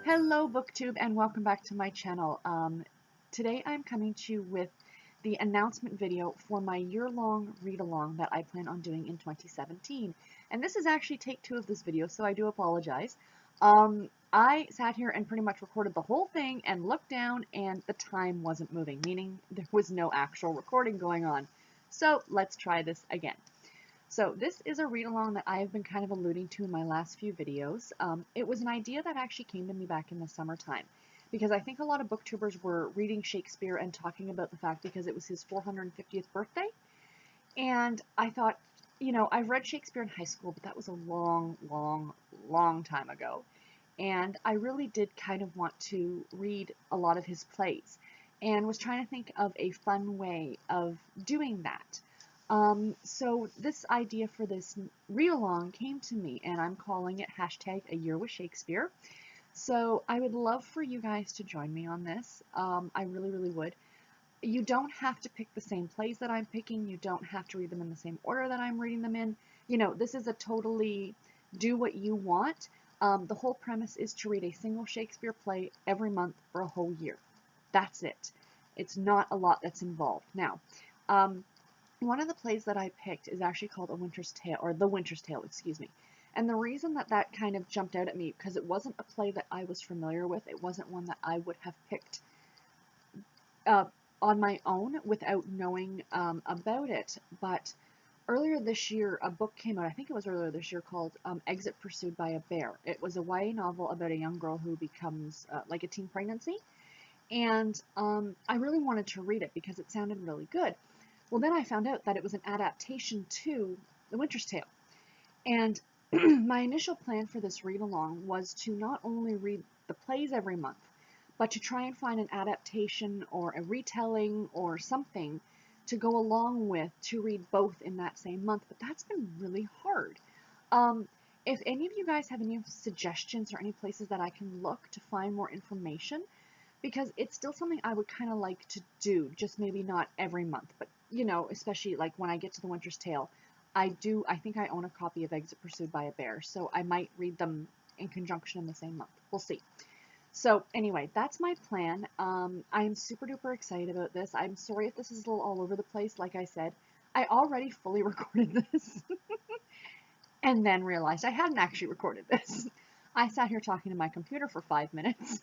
Hello BookTube and welcome back to my channel. Today I'm coming to you with the announcement video for my year-long read-along that I plan on doing in 2017. And this is actually take two of this video, so I do apologize. I sat here and pretty much recorded the whole thing and looked down and the time wasn't moving, meaning there was no actual recording going on. So let's try this again. So this is a read-along that I have been kind of alluding to in my last few videos. It was an idea that actually came to me back in the summertime because I think a lot of booktubers were reading Shakespeare and talking about the fact because it was his 450th birthday. And I thought, you know, I've read Shakespeare in high school, but that was a long time ago. And I really did kind of want to read a lot of his plays and was trying to think of a fun way of doing that. So this idea for this read-along came to me, and I'm calling it hashtag A Year with Shakespeare. So I would love for you guys to join me on this. I really would. You don't have to pick the same plays that I'm picking. You don't have to read them in the same order that I'm reading them in. You know, this is a totally do what you want. The whole premise is to read a single Shakespeare play every month for a whole year. That's it. It's not a lot that's involved. Now, one of the plays that I picked is actually called A Winter's Tale, or The Winter's Tale, excuse me. And the reason that that kind of jumped out at me, because it wasn't a play that I was familiar with, it wasn't one that I would have picked on my own without knowing about it. But earlier this year, a book came out, I think it was earlier this year, called Exit Pursued by a Bear. It was a YA novel about a young girl who becomes like a teen pregnancy. And I really wanted to read it because it sounded really good. Well, then I found out that it was an adaptation to The Winter's Tale. And my initial plan for this read-along was to not only read the plays every month, but to try and find an adaptation or a retelling or something to go along with to read both in that same month. But that's been really hard. If any of you guys have any suggestions or any places that I can look to find more information, because it's still something I would kind of like to do, just maybe not every month, but you know, especially like when I get to The Winter's Tale, I think I own a copy of Exit Pursued by a Bear, so I might read them in conjunction in the same month. We'll see. So anyway, that's my plan. I'm super duper excited about this. I'm sorry if this is a little all over the place. Like I said, I already fully recorded this and then realized I hadn't actually recorded this. I sat here talking to my computer for 5 minutes.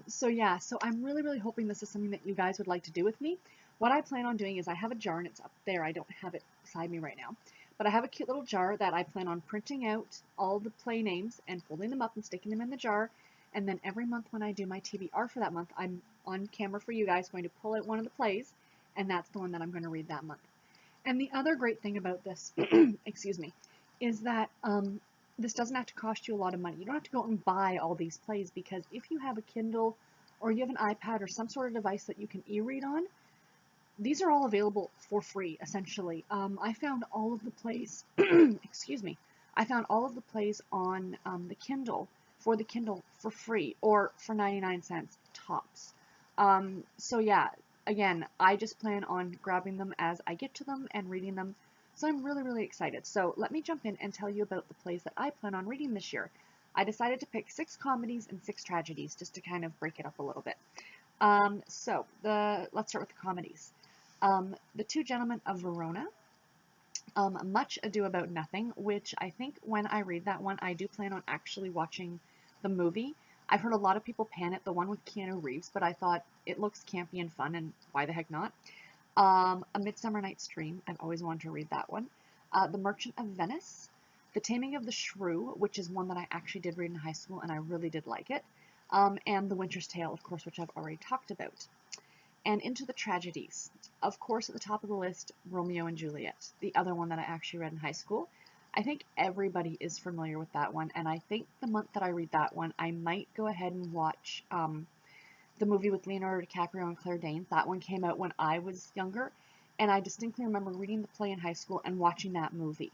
So yeah, so I'm really hoping this is something that you guys would like to do with me. What I plan on doing is I have a jar and it's up there. I don't have it beside me right now. But I have a cute little jar that I plan on printing out all the play names and folding them up and sticking them in the jar. And then every month when I do my TBR for that month, I'm on camera for you guys going to pull out one of the plays, and that's the one that I'm going to read that month. And the other great thing about this, excuse me, is that this doesn't have to cost you a lot of money. You don't have to go out and buy all these plays, because if you have a Kindle or you have an iPad or some sort of device that you can e-read on, these are all available for free, essentially. I found all of the plays, excuse me, I found all of the plays on the Kindle for free or for 99 cents tops. So yeah, again, I just plan on grabbing them as I get to them and reading them. So I'm really excited. So let me jump in and tell you about the plays that I plan on reading this year. I decided to pick 6 comedies and 6 tragedies just to kind of break it up a little bit. Let's start with the comedies. The Two Gentlemen of Verona, Much Ado About Nothing, which I think when I read that one, I do plan on actually watching the movie. I've heard a lot of people pan it, the one with Keanu Reeves, but I thought it looks campy and fun, and why the heck not? A Midsummer Night's Dream, I've always wanted to read that one. The Merchant of Venice, The Taming of the Shrew, which is one that I actually did read in high school, and I really did like it. And The Winter's Tale, of course, which I've already talked about. And into the tragedies. Of course, at the top of the list, Romeo and Juliet, the other one that I actually read in high school. I think everybody is familiar with that one, and I think the month that I read that one, I might go ahead and watch the movie with Leonardo DiCaprio and Claire Danes. That one came out when I was younger, and I distinctly remember reading the play in high school and watching that movie.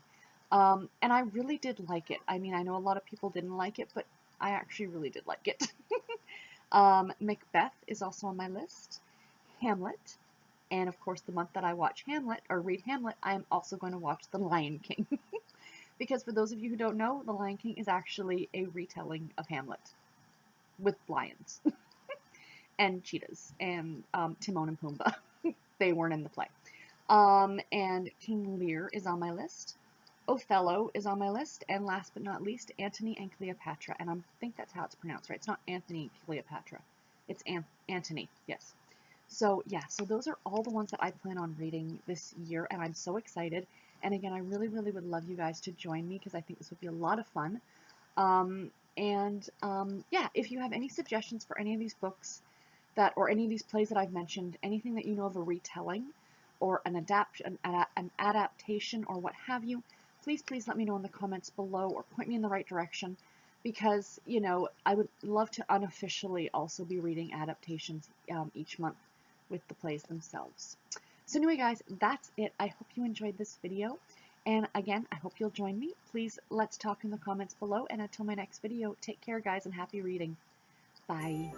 And I really did like it. I mean, I know a lot of people didn't like it, but I actually really did like it. Macbeth is also on my list. Hamlet, and of course the month that I watch Hamlet, or read Hamlet, I am also going to watch The Lion King. Because for those of you who don't know, The Lion King is actually a retelling of Hamlet. with lions and cheetahs and Timon and Pumbaa. They weren't in the play. And King Lear is on my list. Othello is on my list, and last but not least, Antony and Cleopatra, and I think that's how it's pronounced, right? It's not Anthony and Cleopatra. It's Antony, yes. So yeah, so those are all the ones that I plan on reading this year, and I'm so excited. And again, I really, really would love you guys to join me because I think this would be a lot of fun. Yeah, if you have any suggestions for any of these books that, or any of these plays that I've mentioned, anything that you know of a retelling or an adaptation or what have you, please let me know in the comments below or point me in the right direction, because, you know, I would love to unofficially also be reading adaptations each month with the plays themselves. So anyway, guys, that's it. I hope you enjoyed this video. And again, I hope you'll join me. Please, let's talk in the comments below. And until my next video, take care, guys, and happy reading. Bye.